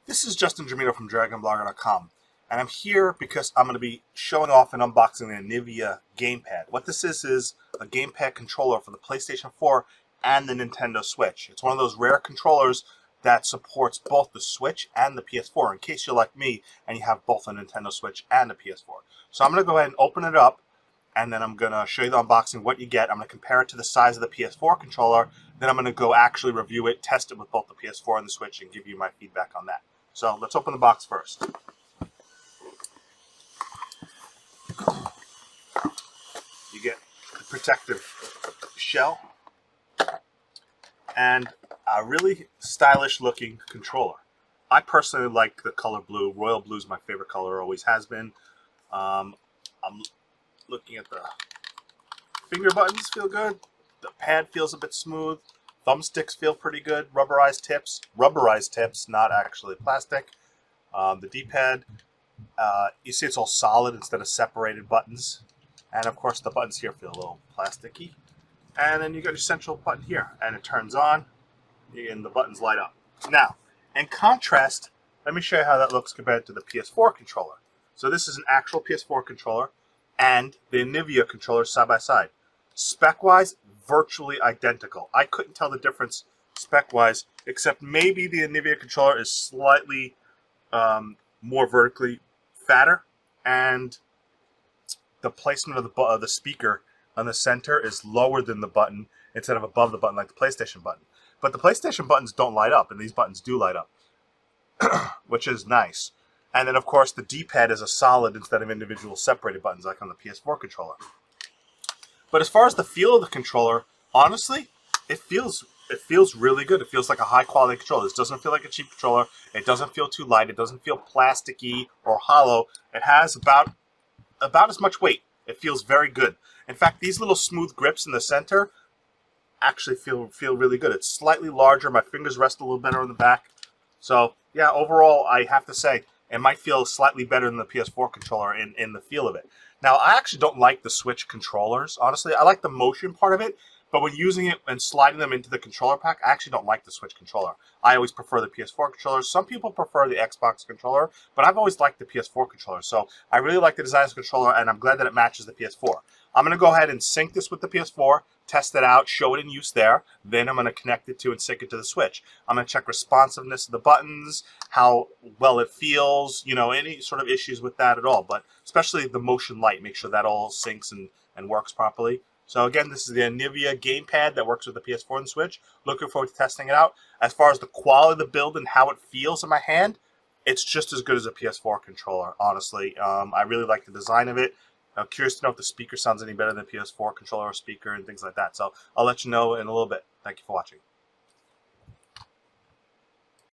This is Justin Jamino from DragonBlogger.com, and I'm here because I'm going to be showing off and unboxing the Anivia Gamepad. What this is a Gamepad controller for the PlayStation 4 and the Nintendo Switch. It's one of those rare controllers that supports both the Switch and the PS4, in case you're like me and you have both a Nintendo Switch and a PS4. So I'm going to go ahead and open it up, and then I'm going to show you the unboxing, what you get. I'm going to compare it to the size of the PS4 controller. Then I'm going to go actually review it, test it with both the PS4 and the Switch, and give you my feedback on that. So let's open the box first. You get the protective shell and a really stylish looking controller. I personally like the color blue. Royal blue is my favorite color, always has been. I'm looking at the finger buttons, feel good. The pad feels a bit smooth. Thumbsticks feel pretty good. Rubberized tips, not actually plastic. The D-pad, you see it's all solid instead of separated buttons. And of course the buttons here feel a little plasticky. And then you got your central button here, and it turns on, and the buttons light up. Now, in contrast, let me show you how that looks compared to the PS4 controller. So this is an actual PS4 controller and the Anivia controller side by side. Spec-wise, virtually identical. I couldn't tell the difference spec-wise, except maybe the Anivia controller is slightly more vertically fatter, and the placement of the speaker on the center is lower than the button instead of above the button like the PlayStation button. But the PlayStation buttons don't light up, and these buttons do light up, which is nice. And then, of course, the D-pad is a solid instead of individual separated buttons like on the PS4 controller. But as far as the feel of the controller, honestly, it feels really good. It feels like a high-quality controller. This doesn't feel like a cheap controller. It doesn't feel too light. It doesn't feel plasticky or hollow. It has about as much weight. It feels very good. In fact, these little smooth grips in the center actually feel really good. It's slightly larger. My fingers rest a little better on the back. So, yeah, overall, I have to say, it might feel slightly better than the PS4 controller in the feel of it. Now, I actually don't like the Switch controllers. Honestly, I like the motion part of it, but when using it and sliding them into the controller pack, I actually don't like the Switch controller. I always prefer the PS4 controller. Some people prefer the Xbox controller, but I've always liked the PS4 controller. So I really like the design of the controller, and I'm glad that it matches the PS4. I'm going to go ahead and sync this with the PS4, test it out, show it in use there. Then I'm going to connect it to and sync it to the Switch. I'm going to check responsiveness of the buttons, how well it feels, you know, any sort of issues with that at all. But especially the motion light, make sure that all syncs and works properly. So again, this is the Anivia Gamepad that works with the PS4 and the Switch. Looking forward to testing it out. As far as the quality of the build and how it feels in my hand, it's just as good as a PS4 controller, honestly. I really like the design of it. I'm curious to know if the speaker sounds any better than a PS4 controller or speaker and things like that. So I'll let you know in a little bit. Thank you for watching.